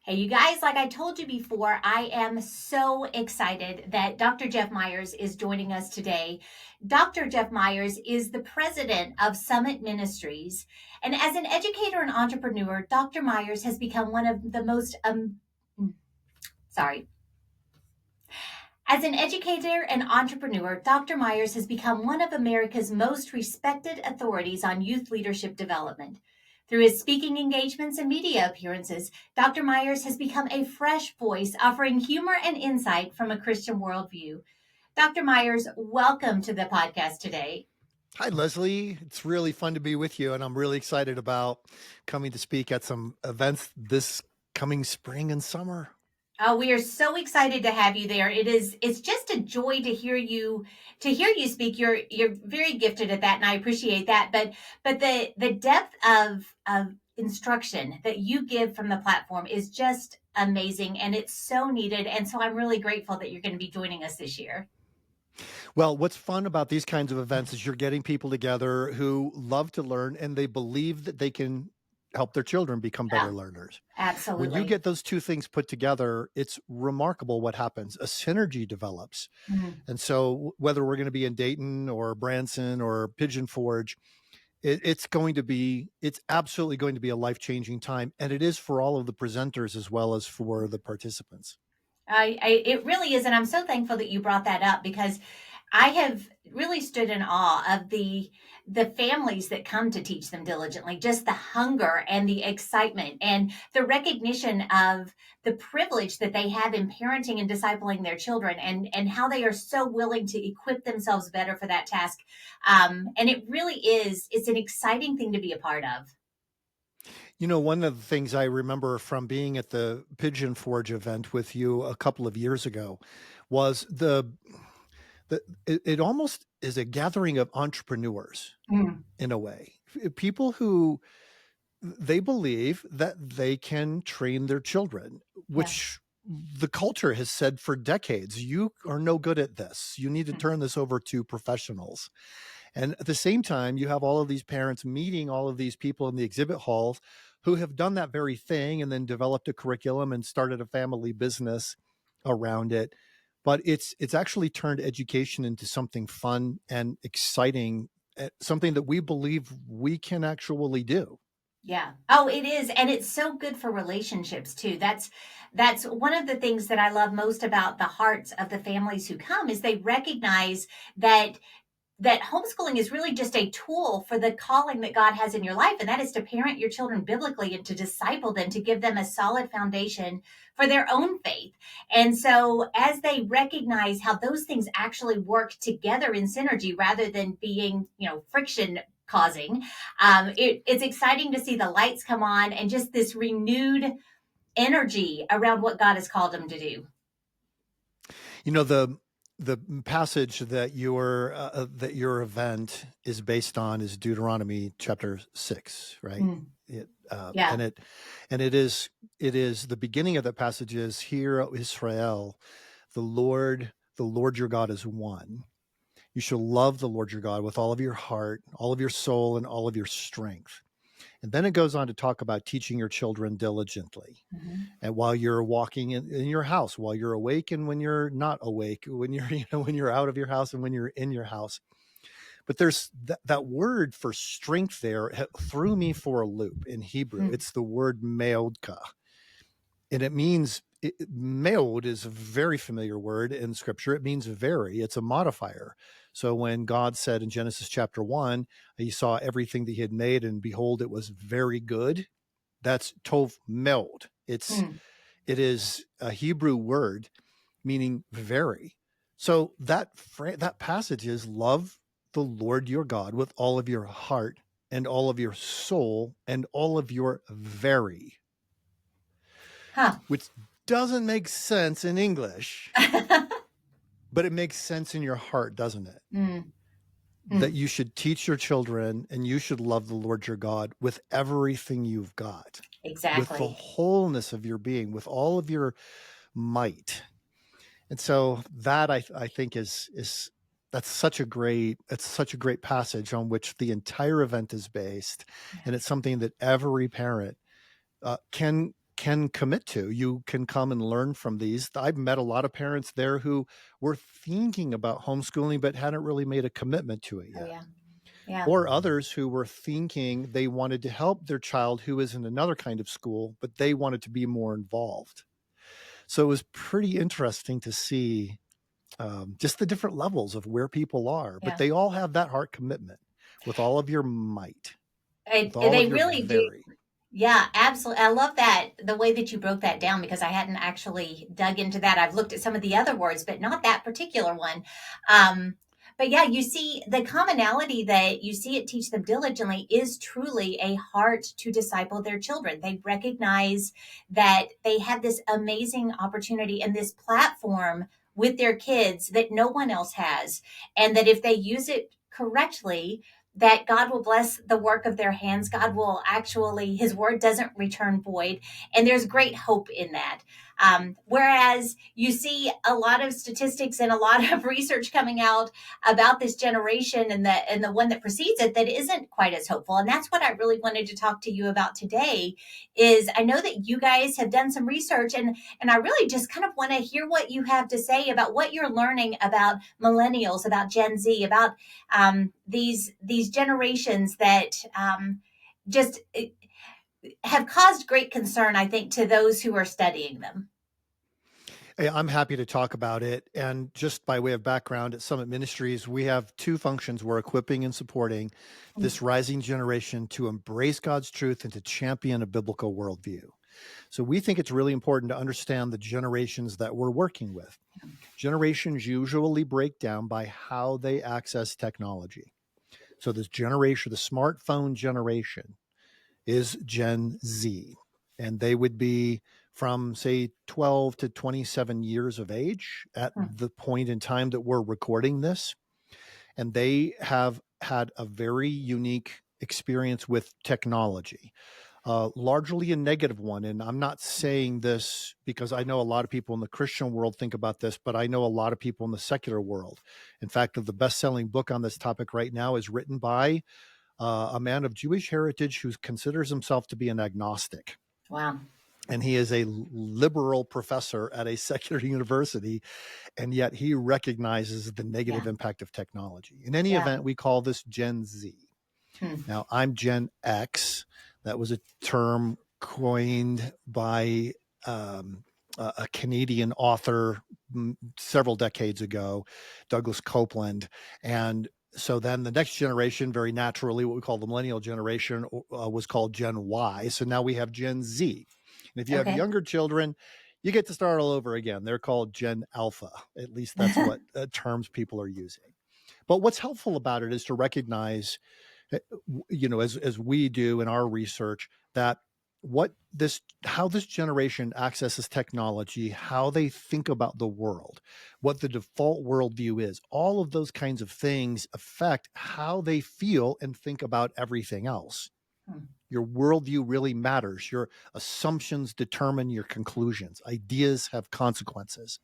Hey, you guys, like I told you before, I am so excited that Dr. Jeff Myers is joining us today. Dr. Jeff Myers is the president of Summit Ministries. And as an educator and entrepreneur, Dr. Myers has become one of the most, sorry. As an educator and entrepreneur, Dr. Myers has become one of America's most respected authorities on youth leadership development. Through his speaking engagements and media appearances, Dr. Myers has become a fresh voice offering humor and insight from a Christian worldview. Dr. Myers, welcome to the podcast today. Hi, Leslie. It's really fun to be with you, and I'm really excited about coming to speak at some events this coming spring and summer. We are so excited to have you there. It's just a joy to hear you speak. You're very gifted at that, and I appreciate that. But the depth of instruction that you give from the platform is just amazing, and it's so needed. And so I'm really grateful that you're going to be joining us this year. Well, what's fun about these kinds of events is you're getting people together who love to learn and they believe that they can help their children become Yeah, better learners. When you absolutely. get those two things put together, it's remarkable what happens. A synergy develops. Mhm. And so, whether we're going to be in Dayton or Branson or Pigeon Forge, it's absolutely going to be a life-changing time, and it is for all of the presenters as well as for the participants. It really is, and I'm so thankful that you brought that up because I have really stood in awe of the families that come to teach them diligently, just the hunger and the excitement and the recognition of the privilege that they have in parenting and discipling their children and how they are so willing to equip themselves better for that task. And it really is, it's an exciting thing to be a part of. You know, one of the things I remember from being at the Pigeon Forge event with you a couple of years ago was it almost is a gathering of entrepreneurs Mm, in a way. People who they believe that they can train their children, yeah. which the culture has said for decades, you are no good at this. You need to Mm, turn this over to professionals. And at the same time, you have all of these parents meeting all of these people in the exhibit halls who have done that very thing and then developed a curriculum and started a family business around it. But it's actually turned education into something fun and exciting, something that we believe we can actually do. yeah. Oh, it is. And it's so good for relationships too. That's one of the things that I love most about the hearts of the families who come is they recognize that that homeschooling is really just a tool for the calling that God has in your life, and that is to parent your children biblically and to disciple them, to give them a solid foundation for their own faith. And so, as they recognize how those things actually work together in synergy rather than being, friction causing, it's exciting to see the lights come on and just this renewed energy around what God has called them to do. You know, the passage that your event is based on is Deuteronomy chapter 6, right? Mm, It, yeah. and it is the beginning of that passage is, "Hear, O Israel, the Lord your God is one. You shall love the Lord your God with all of your heart, all of your soul, and all of your strength." And then it goes on to talk about teaching your children diligently. Mhm. And while you're walking in your house, while you're awake and when you're not awake, when you're, when you're out of your house and when you're in your house. But there's that word for strength there threw me for a loop in Hebrew. Mm, It's the word meodka. And it means, meod is a very familiar word in scripture. It means very, it's a modifier. So when God said in Genesis chapter 1, he saw everything that he had made and behold, it was very good. That's tov meod. mm. It is a Hebrew word meaning very. So that passage is love the Lord your God with all of your heart and all of your soul and all of your very, Huh. which doesn't make sense in English, but it makes sense in your heart, doesn't it? Mm, That mm. you should teach your children and you should love the Lord your God with everything you've got, with the Exactly. wholeness of your being, with all of your might. And so that I think is that's such a great passage on which the entire event is based, Yeah. and it's something that every parent can can commit to. You can come and learn from these. I've met a lot of parents there who were thinking about homeschooling but hadn't really made a commitment to it Oh yet. yeah. Yeah. Or others who were thinking they wanted to help their child who is in another kind of school, but they wanted to be more involved. So it was pretty interesting to see just the different levels of where people are, but Yeah. they all have that heart commitment with all of your might, with all They of your really do. very. Yeah, absolutely. I love that the way that you broke that down because I hadn't actually dug into that. I've looked at some of the other words, but not that particular one. Um, but yeah, you see the commonality that you see it teach them diligently is truly a heart to disciple their children. They recognize that they have this amazing opportunity and this platform with their kids that no one else has. And that if they use it correctly, that God will bless the work of their hands. God will actually, his word doesn't return void. And there's great hope in that. Whereas you see a lot of statistics and a lot of research coming out about this generation and the one that precedes it that isn't quite as hopeful. And that's what I really wanted to talk to you about today is I know that you guys have done some research and I really just kind of want to hear what you have to say about what you're learning about millennials, about Gen Z, about these generations that just have caused great concern, I think, to those who are studying them. Hey, I'm happy to talk about it. And just by way of background, at Summit Ministries, we have two functions. We're equipping and supporting this rising generation to embrace God's truth and to champion a biblical worldview. So we think it's really important to understand the generations that we're working with. Generations usually break down by how they access technology. So this generation, the smartphone generation, is Gen Z. And they would be from, say, 12 to 27 years of age at Hmm. the point in time that we're recording this. And they have had a very unique experience with technology, largely a negative one. And I'm not saying this because I know a lot of people in the Christian world think about this, but I know a lot of people in the secular world. In fact, the best-selling book on this topic right now is written by a man of Jewish heritage who considers himself to be an agnostic. Wow. And he is a liberal professor at a secular university, and yet he recognizes the Yeah. negative impact of technology. In any Yeah. event, we call this Gen Z. Hmm. Now, I'm Gen X. That was a term coined by a Canadian author several decades ago, Douglas Copeland. And so then the next generation, very naturally, what we call the millennial generation, was called Gen Y. So now we have Gen Z. And if you have Okay. younger children, you get to start all over again. They're called Gen Alpha. At least that's what terms people are using. But what's helpful about it is to recognize, as we do in our research, that how this generation accesses technology, how they think about the world, what the default worldview is, all of those kinds of things affect how they feel and think about everything else. Hmm. Your worldview really matters. Your assumptions determine your conclusions. Ideas have consequences.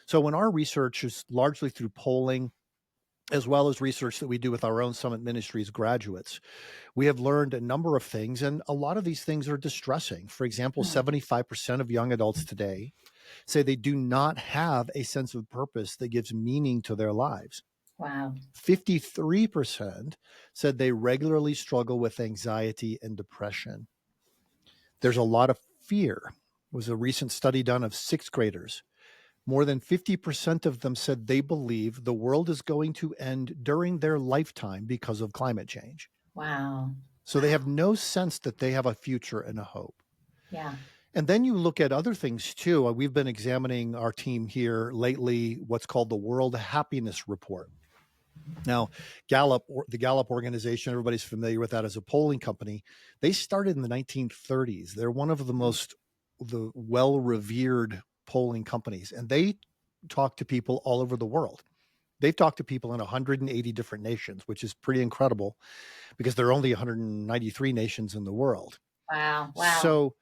So in our research is largely through polling, as well as research that we do with our own Summit Ministries graduates, we have learned a number of things, and a lot of these things are distressing. For example, Hmm. 75% of young adults today say they do not have a sense of purpose that gives meaning to their lives. Wow. 53% said they regularly struggle with anxiety and depression. There's a lot of fear. It was a recent study done of sixth graders. More than 50% of them said they believe the world is going to end during their lifetime because of climate change. Wow. So they Wow. have no sense that they have a future and a hope. Yeah. And then you look at other things too. We've been examining our team here lately, what's called the World Happiness Report. Now, the Gallup organization, everybody's familiar with that as a polling company. They started in the 1930s. They're one of the well-revered polling companies, and they talk to people all over the world. They've talked to people in 180 different nations, which is pretty incredible because there are only 193 nations in the world. Wow. Wow. So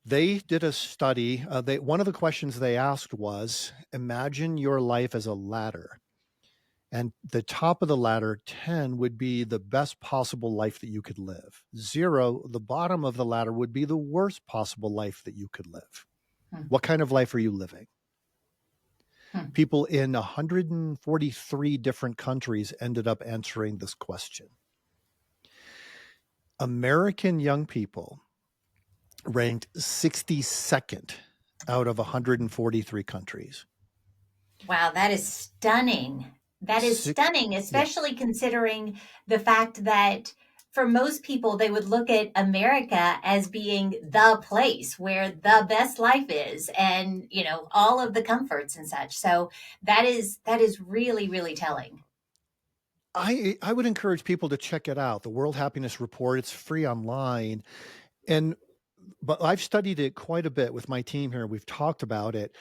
they did a study. One of the questions they asked was, imagine your life as a ladder. And the top of the ladder, 10, would be the best possible life that you could live. 0, the bottom of the ladder, would be the worst possible life that you could live. Hmm. What kind of life are you living? Hmm. People in 143 different countries ended up answering this question. American young people ranked 62nd out of 143 countries. Wow, that is stunning. That is Six, stunning, yeah, especially considering the fact that for most people, they would look at America as being the place where the best life is and, all of the comforts and such. So that is really, really telling. I would encourage people to check it out. The World Happiness Report, it's free online. And but I've studied it quite a bit with my team here. We've talked about it.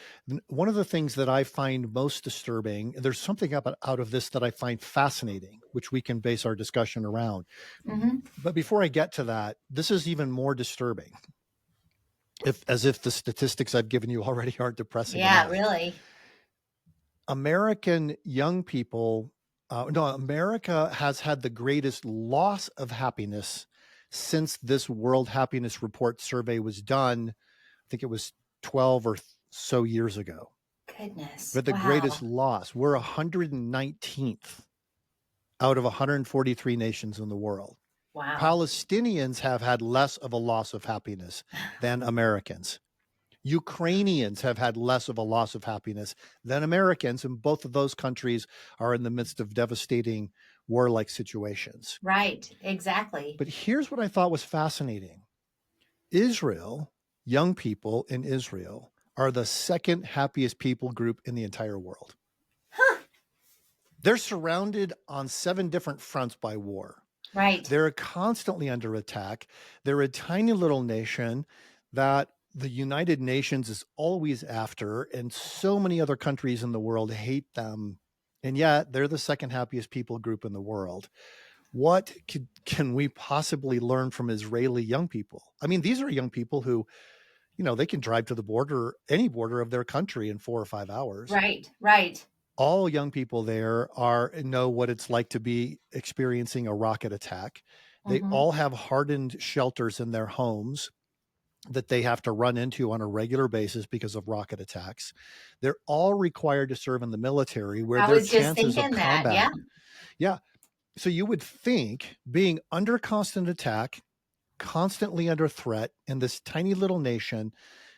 One of the things that I find most disturbing, and there's something out of this that I find fascinating, which we can base our discussion around. Hmm. But before I get to that, this is even more disturbing. As if the statistics I've given you already aren't depressing Yeah, enough. really. American young people, no, America has had the greatest loss of happiness since this World Happiness Report survey was done. I think it was 12 or so years ago. Goodness. But the greatest Wow. loss, we're 119th out of 143 nations in the world. Wow. Palestinians have had less of a loss of happiness than Americans. Ukrainians have had less of a loss of happiness than Americans, and both of those countries are in the midst of devastating war-like situations. Right. Exactly. But here's what I thought was fascinating. Israel, young people in Israel, are the second happiest people group in the entire world. Huh. They're surrounded on 7 different fronts by war. Right. They're constantly under attack. They're a tiny little nation that the United Nations is always after, and so many other countries in the world hate them. And yet they're the second happiest people group in the world. What can we possibly learn from Israeli young people? I mean, these are young people who, they can drive to the border, any border of their country in 4 or 5 hours. Right. Right. All young people there know what it's like to be experiencing a rocket attack. They Hmm. all have hardened shelters in their homes that they have to run into on a regular basis because of rocket attacks. They're all required to serve in the military where I their was just chances of thinking that. Yeah. combat. Yeah. So you would think being under constant attack, constantly under threat in this tiny little nation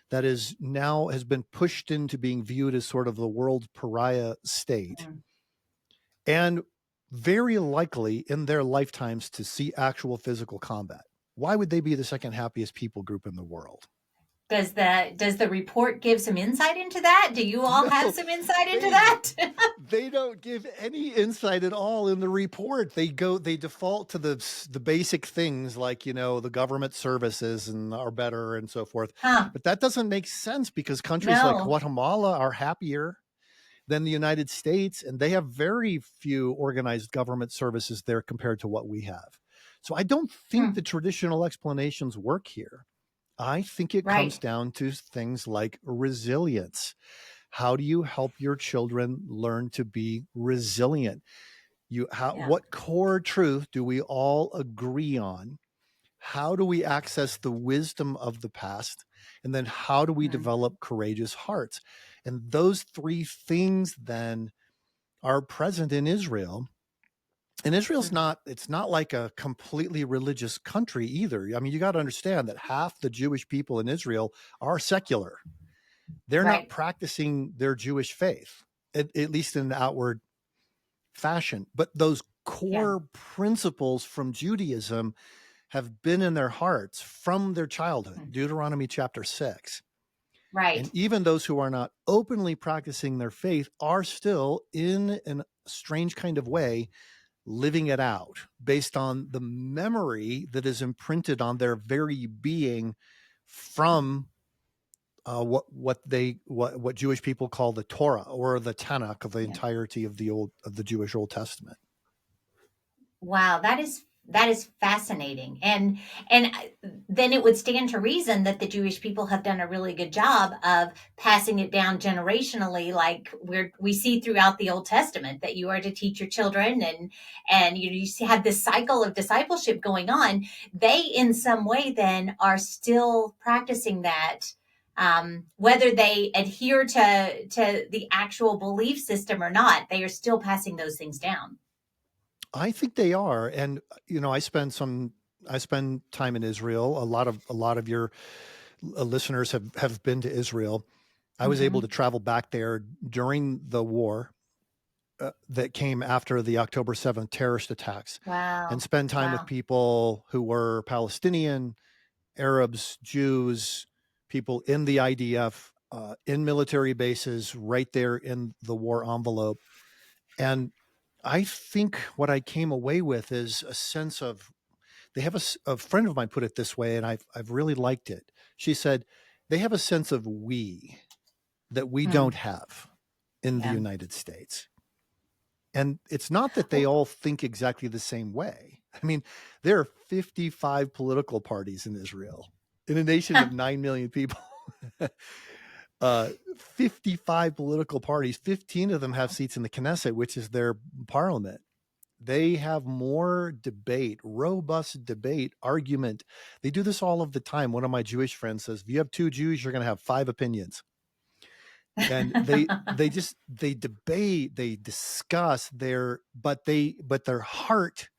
that is now has been pushed into being viewed as sort of the world's pariah state, Mm. and very likely in their lifetimes to see actual physical combat. Why would they be the second happiest people group in the world? Does the report give some insight into that? Do you all have No, some insight into they that? they don't give any insight at all in the report. They default to the basic things like, the government services and are better and so forth. Huh. But that doesn't make sense because countries like No. Guatemala are happier than the United States, and they have very few organized government services there compared to what we have. So I don't think the Hmm. traditional explanations work here. I think it comes Right. down to things like resilience. How do you help your children learn to be resilient? Yeah. What core truth do we all agree on? How do we access the wisdom of the past? And then how do we Mm. develop courageous hearts? And those 3 things then are present in Israel. And Israel's Mm. it's not like a completely religious country either. I mean, you got to understand that half the Jewish people in Israel are secular. They're not Right. practicing their Jewish faith, at least in an outward fashion. But those Yeah. core principles from Judaism have been in their hearts from their childhood. Mm. Deuteronomy chapter 6. And Right. even those who are not openly practicing their faith are still, in a strange kind of way, living it out based on the memory that is imprinted on their very being from what Jewish people call the Torah or the Tanakh of the Yeah. entirety of the Jewish Old Testament. Wow. That is fascinating. And then it would stand to reason that the Jewish people have done a really good job of passing it down generationally, like we see throughout the Old Testament, that you are to teach your children, and you have this cycle of discipleship going on. They, in some way, then are still practicing that, whether they adhere to the actual belief system or not. They are still passing those things down. I think they are, and I spend time in Israel. A lot of your listeners have been to Israel. I was able to Hmm. travel back there during the war that came after the October 7th terrorist attacks, and Wow. spend time with Wow. people who were Palestinian, Arabs, Jews, people in the IDF, in military bases right there in the war envelope. And I think what I came away with is a sense of, they have a friend of mine put it this way, and I've really liked it. She said, they have a sense of we that we don't Hmm. have in the Yeah. United States. And it's not that they Well, all think exactly the same way. I mean, there are 55 political parties in Israel, in a nation of 9 million people. 55 political parties, 15 of them have seats in the Knesset, which is their parliament. They have more debate, robust debate, argument. They do this all of the time. One of my Jewish friends says, if you have two Jews, you're going to have five opinions. And they debate, they discuss but their heart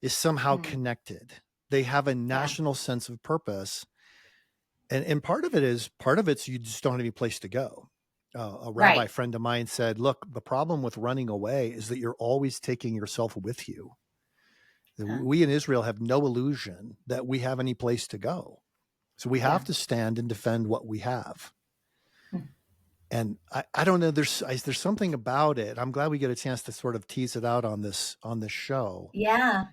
is somehow Hmm. connected. They have a Yeah. national sense of purpose. And part of it's you just don't have any place to go. A rabbi Right. friend of mine said, look, the problem with running away is that you're always taking yourself with you. Huh. We in Israel have no illusion that we have any place to go. So we Yeah. have to stand and defend what we have. Hmm. And I don't know, there's something about it. I'm glad we get a chance to sort of tease it out on this show. Yeah.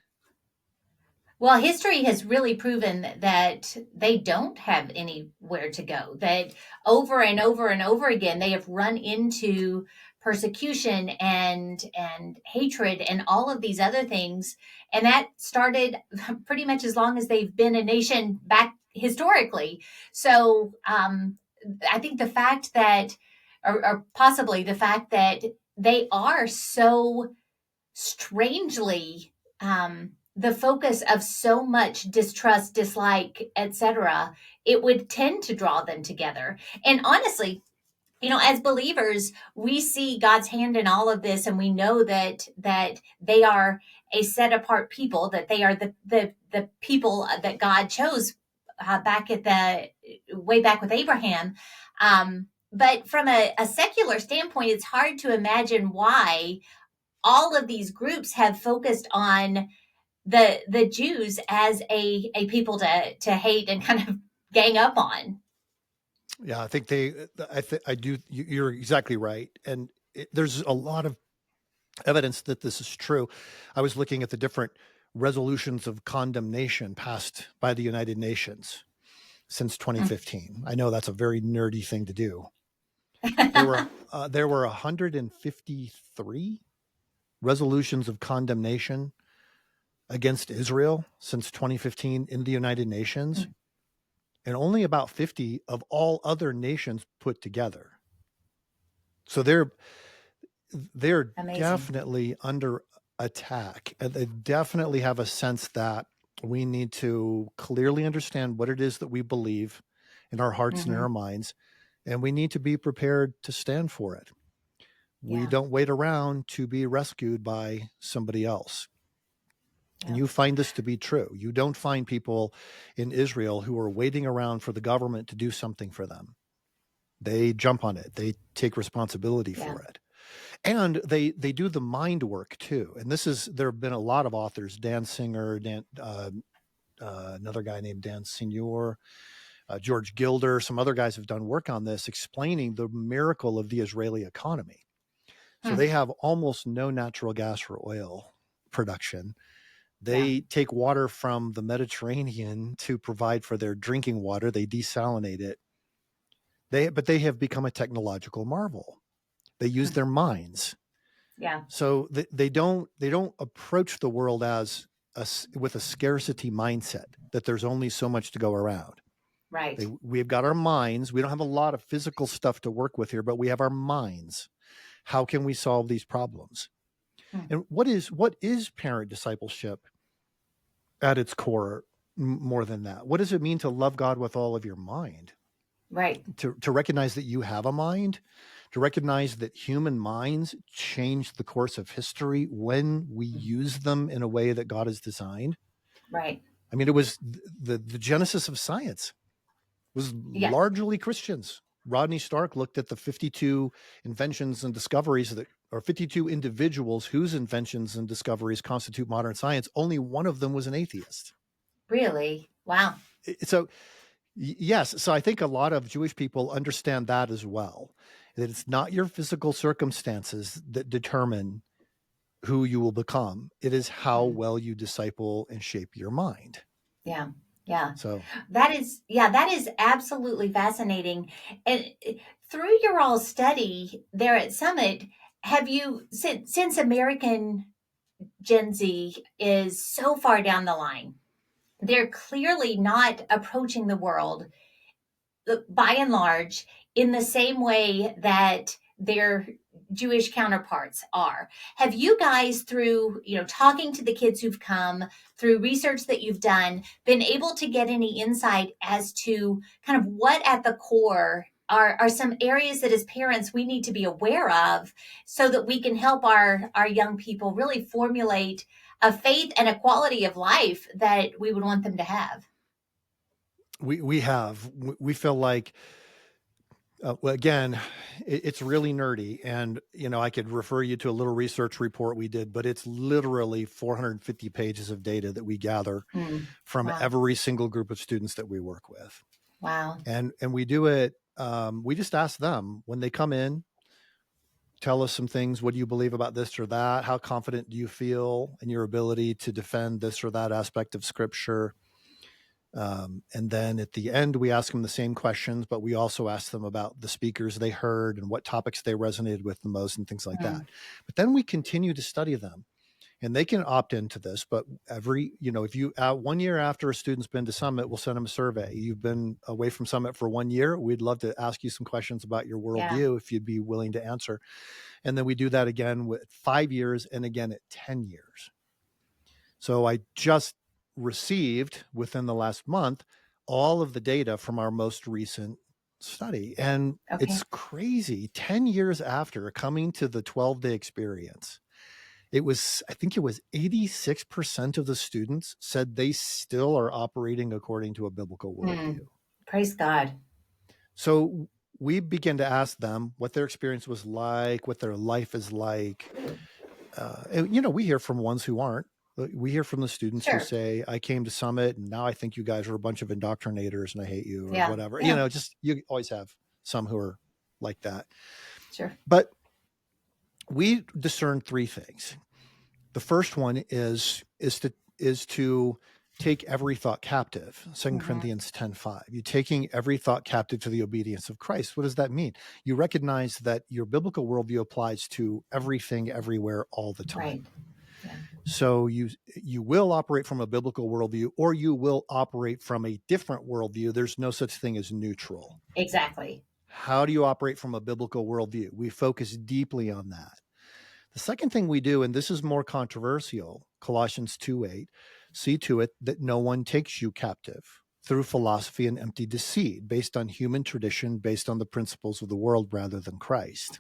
Well, history has really proven that they don't have anywhere to go, that over and over and over again, they have run into persecution and hatred and all of these other things. And that started pretty much as long as they've been a nation back historically. So I think the fact that, or possibly the fact that they are so strangely the focus of so much distrust, dislike, etc., it would tend to draw them together. And honestly, as believers, we see God's hand in all of this, and we know that they are a set apart people, that they are the people that God chose back at the way back with Abraham. But from a secular standpoint, it's hard to imagine why all of these groups have focused on the Jews as a people to hate and kind of gang up on. Yeah, I think I do. You're exactly right. And there's a lot of evidence that this is true. I was looking at the different resolutions of condemnation passed by the United Nations since Mm. 2015. I know that's a very nerdy thing to do. There were 153 resolutions of condemnation against Israel since 2015 in the United Nations, and only about 50 of all other nations put together. So they're Amazing. definitely under attack, and they definitely have a sense that we need to clearly understand what it is that we believe in our hearts and in our Hmm. minds, and we need to be prepared to stand for it. We Yeah. don't wait around to be rescued by somebody else. And Yeah. you find this to be true. You don't find people in Israel who are waiting around for the government to do something for them. They jump on it. They take responsibility Yeah. for it. And they do the mind work too. And there have been a lot of authors, Dan Singer, another guy named Dan Signor, George Gilder, some other guys have done work on this, explaining the miracle of the Israeli economy. So Hmm. they have almost no natural gas or oil production. Yeah. They take water from the Mediterranean to provide for their drinking water. They desalinate it. But they have become a technological marvel. They use Hmm. their minds. Yeah. So they don't approach the world as with a scarcity mindset, that there's only so much to go around. Right. We've got our minds. We don't have a lot of physical stuff to work with here, but we have our minds. How can we solve these problems? Hmm. And what is parent discipleship at its core more than that? What does it mean to love God with all of your mind? Right. To recognize that you have a mind, to recognize that human minds change the course of history when we use them in a way that God has designed. Right. I mean, it was the genesis of science was Yeah. largely Christians. Rodney Stark looked at the 52 inventions and discoveries that, or 52 individuals whose inventions and discoveries constitute modern science. Only one of them was an atheist. Really? Wow. So, yes. So I think a lot of Jewish people understand that as well, that it's not your physical circumstances that determine who you will become. It is how Mm. well you disciple and shape your mind. Yeah. Yeah. So That is absolutely fascinating. And through your all study there at Summit, have you, since American Gen Z is so far down the line, they're clearly not approaching the world, by and large, in the same way that their Jewish counterparts are. Have you guys, through talking to the kids who've come, through research that you've done, been able to get any insight as to kind of what at the core are some areas that as parents we need to be aware of, so that we can help our young people really formulate a faith and a quality of life that we would want them to have? we feel like, well, again, it's really nerdy, and I could refer you to a little research report we did, but it's literally 450 pages of data that we gather Mm. from Wow. every single group of students that we work with, Wow. and we do it. We just ask them when they come in, tell us some things. What do you believe about this or that? How confident do you feel in your ability to defend this or that aspect of Scripture? And then at the end, we ask them the same questions, but we also ask them about the speakers they heard and what topics they resonated with the most and things like that. Mm. But then we continue to study them, and they can opt into this. But if you 1 year after a student's been to Summit, we'll send them a survey. You've been away from Summit for 1 year. We'd love to ask you some questions about your Yeah. worldview if you'd be willing to answer. And then we do that again with 5 years and again at 10 years. So I just received within the last month all of the data from our most recent study. And Okay. it's crazy. 10 years after coming to the 12-day experience, I think it was 86% of the students said they still are operating according to a biblical worldview. Mm. Praise God. So we begin to ask them what their experience was like, what their life is like. And we hear from ones who aren't. We hear from the students who Sure. say, I came to Summit and now I think you guys are a bunch of indoctrinators and I hate you, or Yeah. whatever. Yeah. Just you always have some who are like that. Sure. But we discern three things. The first one is to take every thought captive. 2 Corinthians 10:5. You taking every thought captive to the obedience of Christ. What does that mean? You recognize that your biblical worldview applies to everything, everywhere, all the time. Right. Yeah. So you will operate from a biblical worldview, or you will operate from a different worldview. There's no such thing as neutral. Exactly. How do you operate from a biblical worldview? We focus deeply on that. The second thing we do, and this is more controversial, Colossians 2:8, see to it that no one takes you captive through philosophy and empty deceit, based on human tradition, based on the principles of the world rather than Christ.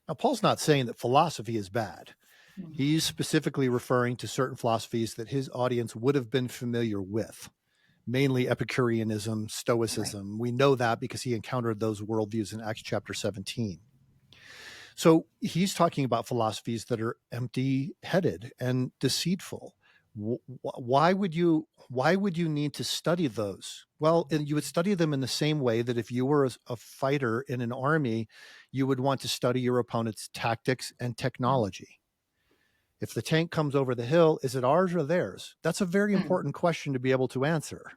Now, Paul's not saying that philosophy is bad. Mm. He's specifically referring to certain philosophies that his audience would have been familiar with, mainly Epicureanism, Right. Stoicism. We know that because he encountered those worldviews in Acts chapter 17. So he's talking about philosophies that are empty-headed and deceitful. Why would you need to study those? Well, and you would study them in the same way that if you were a fighter in an army, you would want to study your opponent's tactics and Mm. technology. If the tank comes over the hill, is it ours or theirs? That's a very Mm. important question to be able to answer.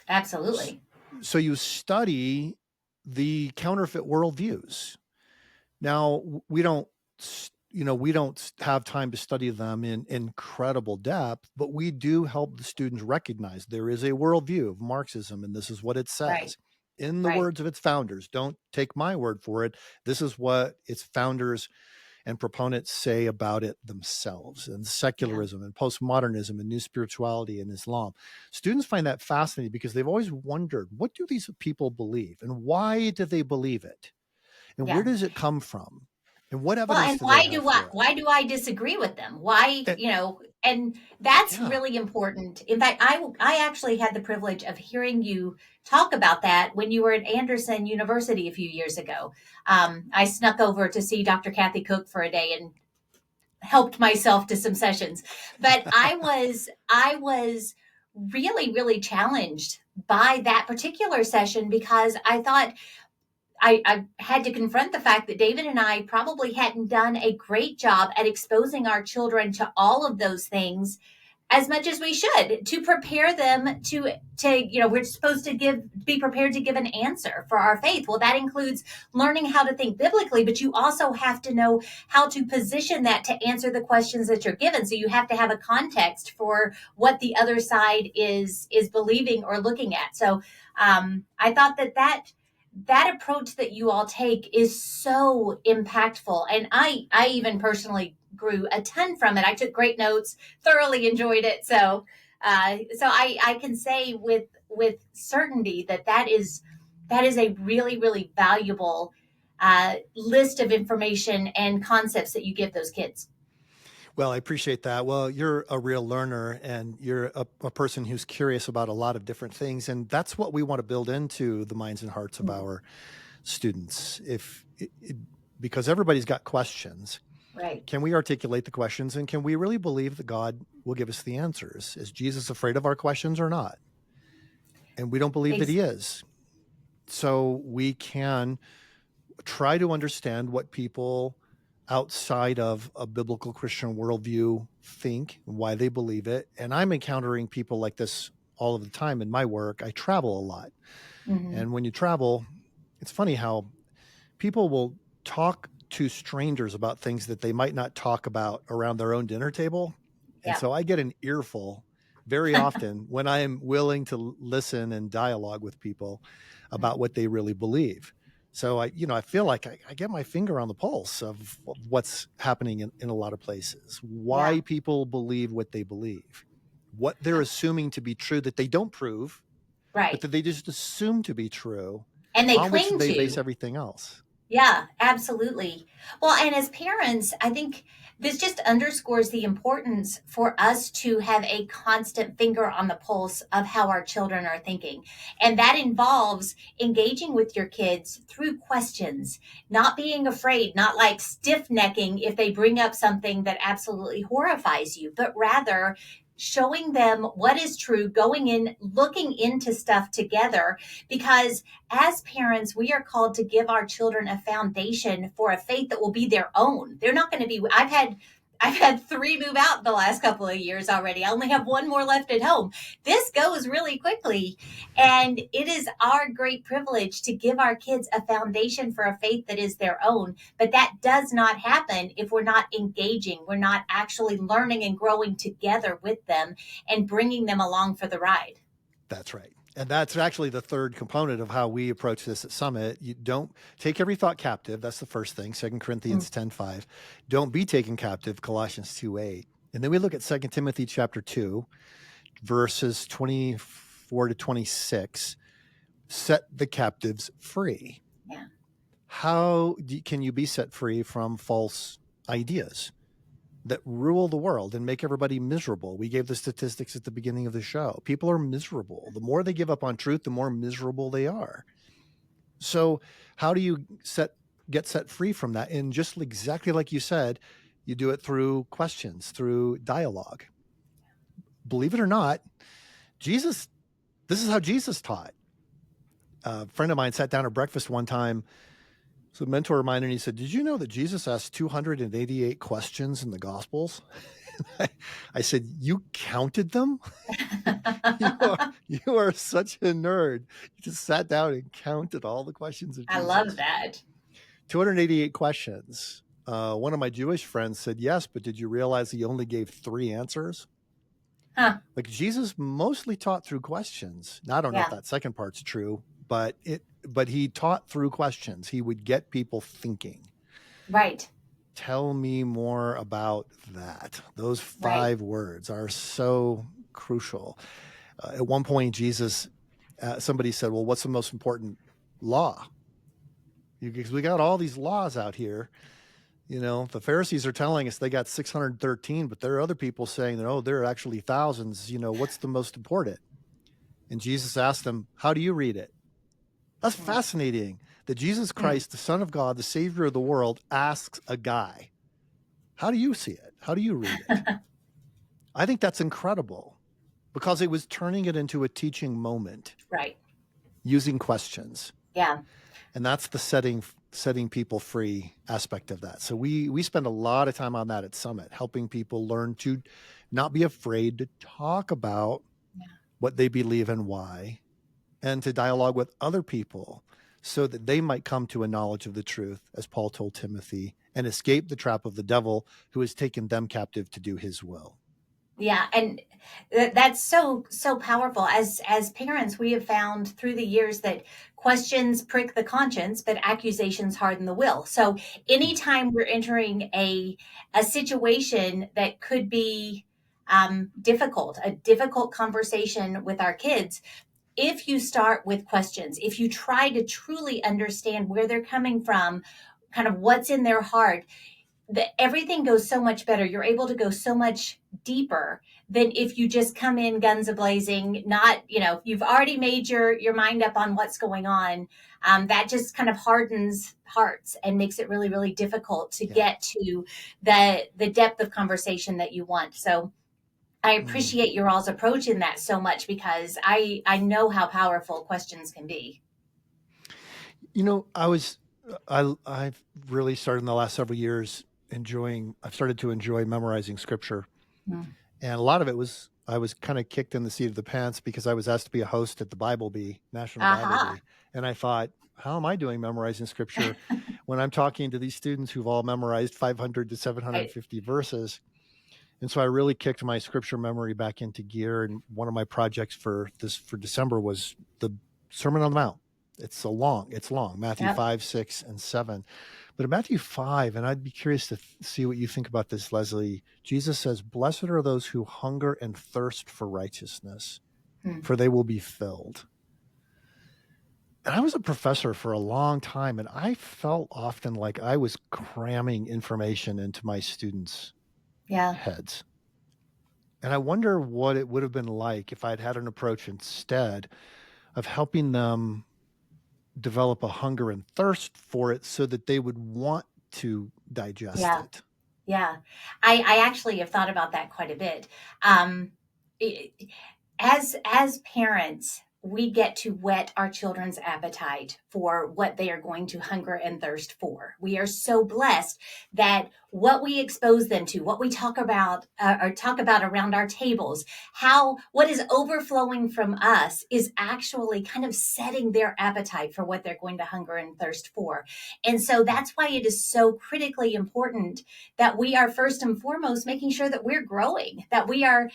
Absolutely. So you study the counterfeit worldviews. Now, we don't we don't have time to study them in incredible depth, but we do help the students recognize there is a worldview of Marxism, and this is what it Right. says. In the Right. words of its founders, don't take my word for it. This is what its founders and proponents say about it themselves, and Yeah. secularism and postmodernism and new spirituality and Islam. Students find that fascinating because they've always wondered, what do these people believe and why do they believe it? And where Yeah. does it come from? And what Well, evidence and do they have for it? why do I disagree with them? Why, And, and that's yeah. really important. In fact, I actually had the privilege of hearing you talk about that when you were at Anderson University a few years ago. I snuck over to see Dr. Kathy Cook for a day and helped myself to some sessions. But I was really, really challenged by that particular session because I thought I had to confront the fact that David and I probably hadn't done a great job at exposing our children to all of those things as much as we should to prepare them to we're supposed to be prepared to give an answer for our faith. Well, that includes learning how to think biblically, but you also have to know how to position that to answer the questions that you're given. So you have to have a context for what the other side is believing or looking at. So I thought that approach that you all take is so impactful, and I even personally grew a ton from it. I took great notes, thoroughly enjoyed it. So I can say with certainty that is a really, really valuable list of information and concepts that you give those kids. Well, I appreciate that. Well, you're a real learner and you're a person who's curious about a lot of different things. And that's what we want to build into the minds and hearts of our students. Because everybody's got questions. Right. Can we articulate the questions, and can we really believe that God will give us the answers? Is Jesus afraid of our questions or not? And we don't believe that Ex- he is. So we can try to understand what people outside of a biblical Christian worldview think, why they believe it. And I'm encountering people like this all of the time in my work. I travel a lot. mhm. And when you travel, it's funny how people will talk to strangers about things that they might not talk about around their own dinner table. And Yeah. so I get an earful very often when I am willing to listen and dialogue with people about what they really believe. So I feel like I get my finger on the pulse of what's happening in a lot of places, Yeah. why people believe what they believe, what they're assuming to be true that they don't prove, but Right. that they just assume to be true, And they on which cling they base to. everything else. Yeah, absolutely. Well, and as parents, I think this just underscores the importance for us to have a constant finger on the pulse of how our children are thinking. And that involves engaging with your kids through questions, not being afraid, not like stiff necking if they bring up something that absolutely horrifies you, but rather showing them what is true, going in, looking into stuff together, because as parents, we are called to give our children a foundation for a faith that will be their own. They're not going to be, I've had three move out the last couple of years already. I only have one more left at home. This goes really quickly. And it is our great privilege to give our kids a foundation for a faith that is their own. But that does not happen if we're not engaging. We're not actually learning and growing together with them and bringing them along for the ride. That's right. And that's actually the third component of how we approach this at Summit. You don't take every thought captive. That's the first thing, 2 Corinthians 10:5. Don't be taken captive, Colossians 2:8. And then we look at 2 Timothy chapter 2, verses 24 to 26. Set the captives free. Yeah. Can you be set free from false ideas that rule the world and make everybody miserable? We gave the statistics at the beginning of the show. People are miserable. The more they give up on truth, the more miserable they are. So how do you get set free from that? And just exactly like you said, you do it through questions, through dialogue. Believe it or not, this is how Jesus taught. A friend of mine sat down at breakfast one time. So a mentor of mine, and he said, "Did you know that Jesus asked 288 questions in the Gospels?" I said, "You counted them? you are such a nerd. You just sat down and counted all the questions of I love Jesus. that. 288 questions. One of my Jewish friends said, yes, but did you realize he only gave 3 answers? Huh. Like Jesus mostly taught through questions. Now, I don't know if Yeah. that second part's true, but he taught through questions. He would get people thinking. Right. Tell me more about that. Those Right. 5 words are so crucial. At one point, Jesus, somebody said, well, what's the most important law? Because we got all these laws out here. You know, the Pharisees are telling us they got 613, but there are other people saying that, oh, there are actually thousands. You know, what's the most important? And Jesus asked them, how do you read it? That's Mm. fascinating that Jesus Mm. Christ, the Son of God, the Savior of the world, asks a guy, how do you see it? How do you read it? I think that's incredible because it was turning it into a teaching moment Right. using questions. Yeah. And that's the setting people free aspect of that. So we spend a lot of time on that at Summit, helping people learn to not be afraid to talk about Yeah. what they believe and why, and to dialogue with other people so that they might come to a knowledge of the truth, as Paul told Timothy, and escape the trap of the devil who has taken them captive to do his will. Yeah, and that's so powerful. As parents, we have found through the years that questions prick the conscience, but accusations harden the will. So anytime we're entering a situation that could be difficult, a difficult conversation with our kids, if you start with questions, if you try to truly understand where they're coming from, kind of what's in their heart, everything goes so much better. You're able to go so much deeper than if you just come in guns a blazing. Not, you've already made your mind up on what's going on. That just kind of hardens hearts and makes it really, really difficult to Yeah. get to the depth of conversation that you want. So I Mm. appreciate your all's approach in that so much because I know how powerful questions can be. You know, I've really started in the last several years I've started to enjoy memorizing scripture. Mm. And a lot of it was I was kind of kicked in the seat of the pants because I was asked to be a host at the Bible Bee, National Bible Aha. Bee. And I thought, how am I doing memorizing scripture when I'm talking to these students who've all memorized 500 to Right. 750 verses? And so I really kicked my scripture memory back into gear. And one of my projects for December was the Sermon on the Mount. It's long, Matthew Yep. 5, 6, and 7. But in Matthew 5, and I'd be curious to see what you think about this, Leslie, Jesus says, blessed are those who hunger and thirst for righteousness, Hmm. for they will be filled. And I was a professor for a long time, and I felt often like I was cramming information into my students' Yeah. heads. And I wonder what it would have been like if I'd had an approach instead of helping them develop a hunger and thirst for it so that they would want to digest Yeah. it. Yeah, I actually have thought about that quite a bit. Um, it, as parents, we get to whet our children's appetite for what they are going to hunger and thirst for. We are so blessed that what we expose them to, what we talk about or talk about around our tables, how what is overflowing from us is actually kind of setting their appetite for what they're going to hunger and thirst for. And so that's why it is so critically important that we are first and foremost making sure that we're growing, that we are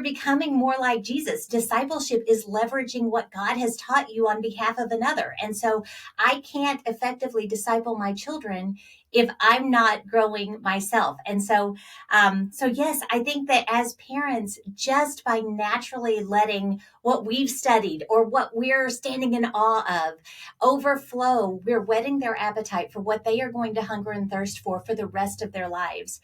becoming more like Jesus. Discipleship is leveraging what God has taught you on behalf of another. And so I can't effectively disciple my children if I'm not growing myself. And so yes, I think that as parents, just by naturally letting what we've studied or what we're standing in awe of overflow, we're whetting their appetite for what they are going to hunger and thirst for the rest of their lives.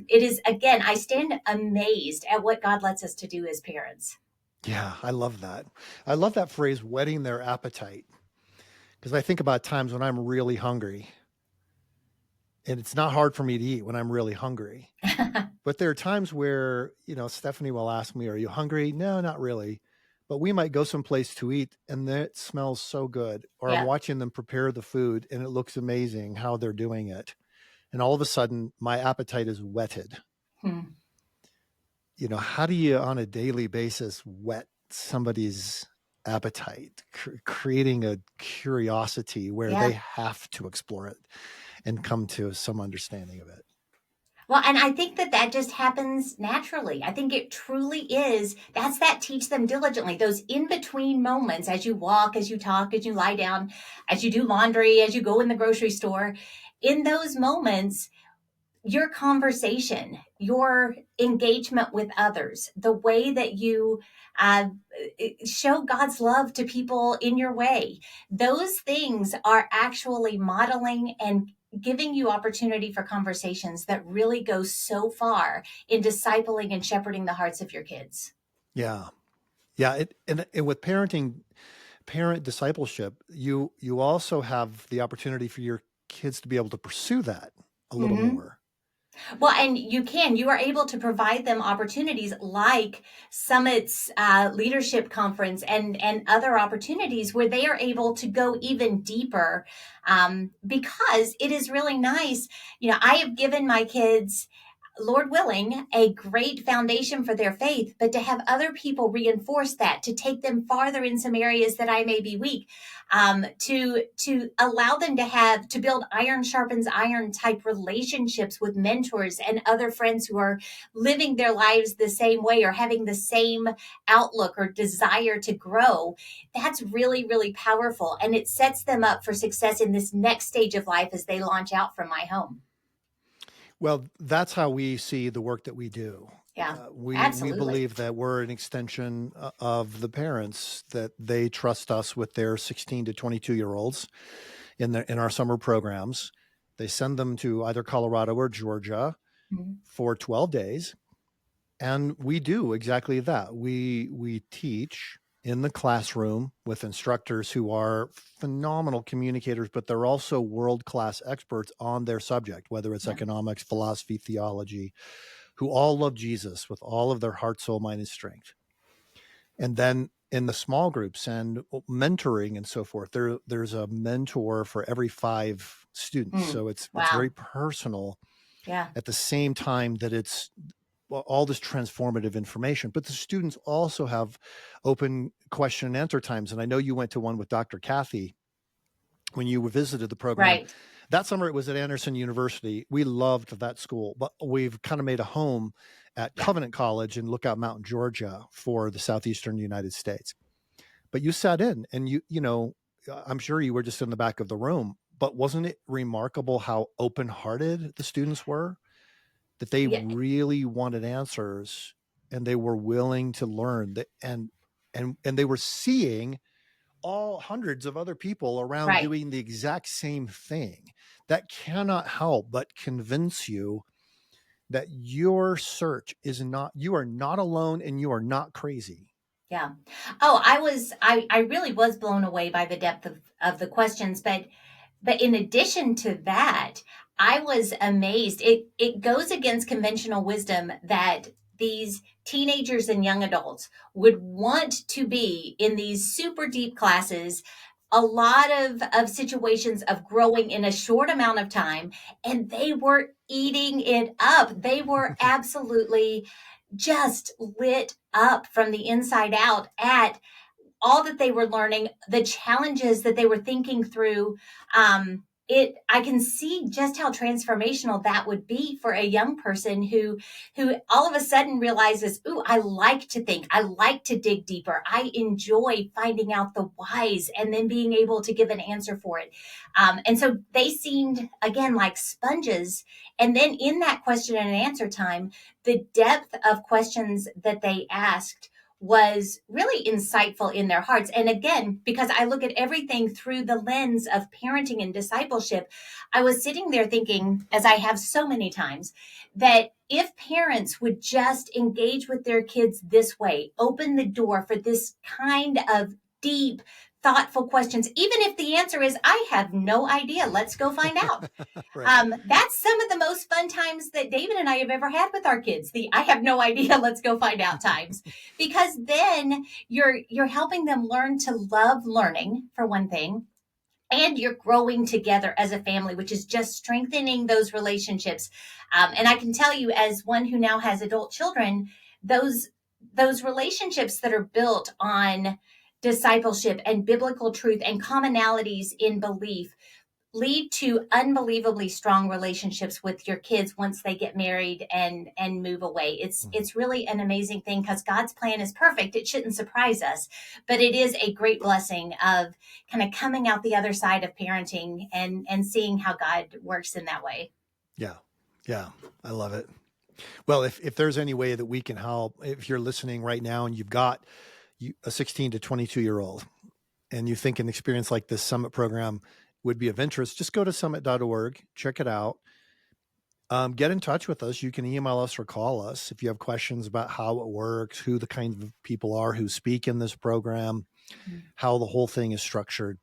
It is, again, I stand amazed at what God lets us to do as parents. Yeah, I love that. I love that phrase, whetting their appetite, because I think about times when I'm really hungry, and it's not hard for me to eat when I'm really hungry. But there are times where, Stephanie will ask me, are you hungry? No, not really. But we might go someplace to eat and it smells so good. Or I'm Yeah. watching them prepare the food and it looks amazing how they're doing it. And all of a sudden, my appetite is whetted. Hmm. How do you on a daily basis whet somebody's appetite, creating a curiosity where they Yeah. have to explore it and come to some understanding of it. Well, and I think that that just happens naturally. I think it truly is. That's that teach them diligently. Those in between moments as you walk, as you talk, as you lie down, as you do laundry, as you go in the grocery store. In those moments, your conversation, your engagement with others, the way that you uh, show God's love to people in your way, those things are actually modeling and giving you opportunity for conversations that really go so far in discipling and shepherding the hearts of your kids. Yeah. Yeah. And with parent discipleship, you also have the opportunity for your kids to be able to pursue that a little Mm-hmm. more. Well, and you are able to provide them opportunities like Summit's leadership conference and other opportunities where they are able to go even deeper, because it is really nice. I have given my kids, Lord willing, a great foundation for their faith, but to have other people reinforce that, to take them farther in some areas that I may be weak, to allow them to build iron sharpens iron type relationships with mentors and other friends who are living their lives the same way or having the same outlook or desire to grow. That's really, really powerful. And it sets them up for success in this next stage of life as they launch out from my home. Well, that's how we see the work that we do. Yeah, We absolutely. believe that we're an extension of the parents, that they trust us with their 16 to 22-year-olds in our summer programs. They send them to either Colorado or Georgia Mhm. for 12 days. And we do exactly that. We teach in the classroom with instructors who are phenomenal communicators, but they're also world-class experts on their subject, whether it's Yeah, economics, philosophy, theology, who all love Jesus with all of their heart, soul, mind, and strength. And then in the small groups and mentoring and so forth, there's a mentor for every 5 students. mm. So it's Wow. very personal Yeah, at the same time that it's all this transformative information. But the students also have open question and answer times. And I know you went to one with Dr. Kathy when you visited the program. right. That summer it was at Anderson University. We loved that school, but we've kind of made a home at Yeah, Covenant College in Lookout Mountain, Georgia, for the southeastern United States. But you sat in and I'm sure you were just in the back of the room, but wasn't it remarkable how open-hearted the students were? That they yeah, really wanted answers and they were willing to learn that, and they were seeing all hundreds of other people around right. doing the exact same thing. That cannot help but convince you that your search is not, you are not alone and you are not crazy. Yeah. Oh, I really was blown away by the depth of the questions, but in addition to that, I was amazed. It goes against conventional wisdom that these teenagers and young adults would want to be in these super deep classes, a lot of situations of growing in a short amount of time, and they were eating it up. They were absolutely just lit up from the inside out at all that they were learning, the challenges that they were thinking through. I can see just how transformational that would be for a young person who all of a sudden realizes, ooh, I like to think, I like to dig deeper, I enjoy finding out the whys and then being able to give an answer for it. And so they seemed again like sponges. And then in that question and answer time, the depth of questions that they asked was really insightful in their hearts. And again, because I look at everything through the lens of parenting and discipleship, I was sitting there thinking, as I have so many times, that if parents would just engage with their kids this way, open the door for this kind of deep, thoughtful questions, even if the answer is, I have no idea, let's go find out. Right. That's some of the most fun times that David and I have ever had with our kids. The I have no idea, let's go find out times, because then you're helping them learn to love learning for one thing, and you're growing together as a family, which is just strengthening those relationships. And I can tell you, as one who now has adult children, those relationships that are built on discipleship and biblical truth and commonalities in belief lead to unbelievably strong relationships with your kids once they get married and move away. It's really an amazing thing because God's plan is perfect. It shouldn't surprise us, but it is a great blessing of kind of coming out the other side of parenting and seeing how God works in that way. Yeah. Yeah. I love it. Well, if there's any way that we can help, if you're listening right now and you've got a 16 to 22-year-old and you think an experience like this summit program would be of interest, just go to summit.org, check it out. Get in touch with us. You can email us or call us if you have questions about how it works, who the kinds of people are who speak in this program, how the whole thing is structured.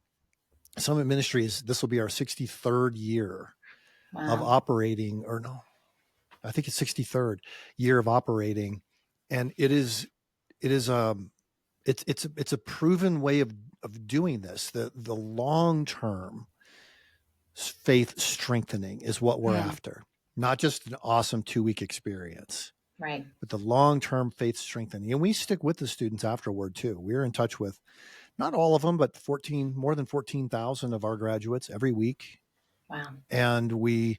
Summit Ministries, this will be our 63rd year of Wow. operating, or no, I think it's 63rd year of operating. And it's a proven way of doing this. The long-term faith strengthening is what we're after. Not just an awesome 2-week experience, Right. but the long-term faith strengthening. And we stick with the students afterward too. We're in touch with not all of them, but more than 14,000 of our graduates every week. Wow. And we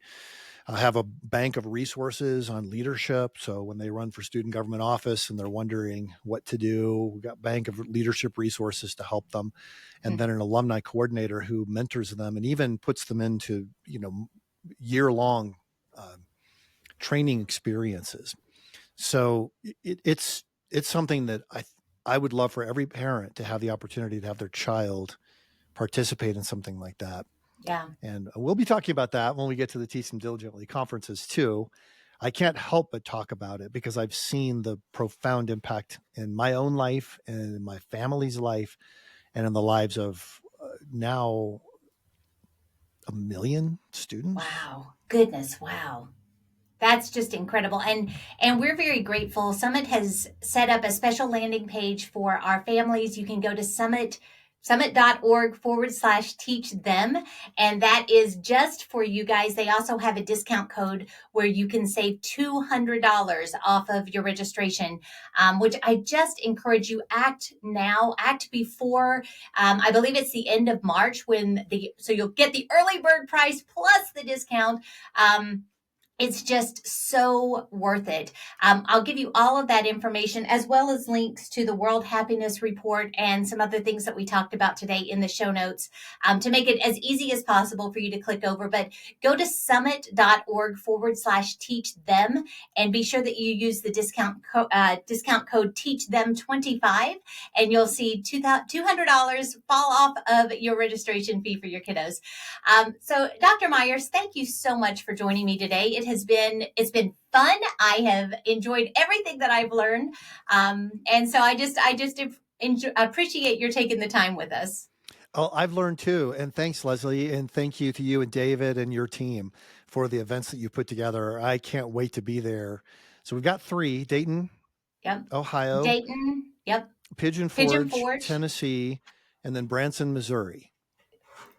have a bank of resources on leadership. So when they run for student government office and they're wondering what to do, we've got a bank of leadership resources to help them. And then an alumni coordinator who mentors them and even puts them into, year-long training experiences. So it's something that I would love for every parent to have the opportunity to have their child participate in something like that. Yeah. And we'll be talking about that when we get to the Teach Them Diligently conferences too. I can't help but talk about it because I've seen the profound impact in my own life and in my family's life and in the lives of now 1 million students. Wow. Goodness. Wow. That's just incredible. And we're very grateful. Summit has set up a special landing page for our families. You can go to summit.org/teach them. And that is just for you guys. They also have a discount code where you can save $200 off of your registration, which I just encourage you act now, act before, I believe it's the end of March so you'll get the early bird price plus the discount. It's just so worth it. I'll give you all of that information as well as links to the World Happiness Report and some other things that we talked about today in the show notes to make it as easy as possible for you to click over. But go to summit.org/teach them and be sure that you use the discount code teach them 25 and you'll see $200 fall off of your registration fee for your kiddos. So Dr. Myers, thank you so much for joining me today. It's been fun. I have enjoyed everything that I've learned. And so I just appreciate your taking the time with us. Oh, I've learned too. And thanks, Leslie. And thank you to you and David and your team for the events that you put together. I can't wait to be there. So we've got 3: Dayton, Yep. Ohio, Dayton, yep. Pigeon Forge, Tennessee, and then Branson, Missouri.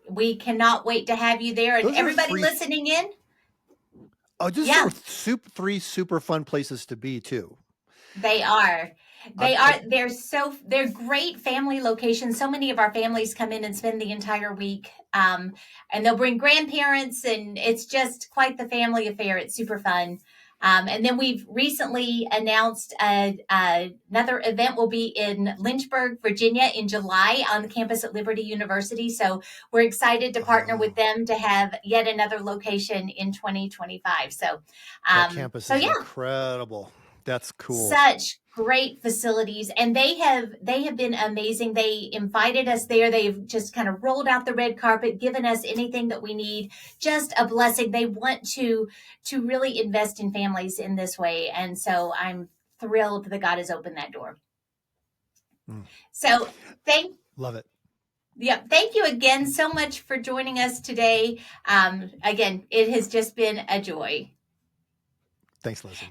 We cannot wait to have you there. And everybody listening in. Oh, these are 3 super fun places to be too. They are. They're great family locations. So many of our families come in and spend the entire week. And they'll bring grandparents and it's just quite the family affair. It's super fun. And then we've recently announced another event will be in Lynchburg, Virginia in July on the campus at Liberty University. So we're excited to partner with them to have yet another location in 2025. So that campus is incredible. That's cool. Such great facilities. And they have been amazing. They invited us there. They've just kind of rolled out the red carpet, given us anything that we need. Just a blessing. They want to really invest in families in this way. And so I'm thrilled that God has opened that door. So love it. Yeah, thank you again so much for joining us today. Again, it has just been a joy. Thanks, Leslie.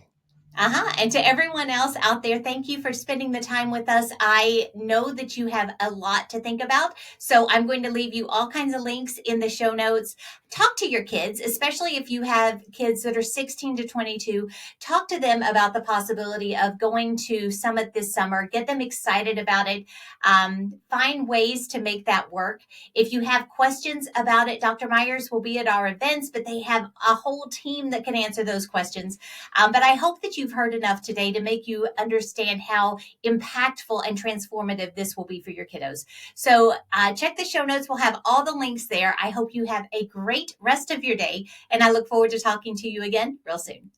And to everyone else out there, thank you for spending the time with us. I know that you have a lot to think about. So I'm going to leave you all kinds of links in the show notes. Talk to your kids, especially if you have kids that are 16 to 22. Talk to them about the possibility of going to Summit this summer. Get them excited about it. Find ways to make that work. If you have questions about it, Dr. Myers will be at our events, but they have a whole team that can answer those questions. But I hope that you've heard enough today to make you understand how impactful and transformative this will be for your kiddos. So check the show notes. We'll have all the links there. I hope you have a great rest of your day, and I look forward to talking to you again real soon.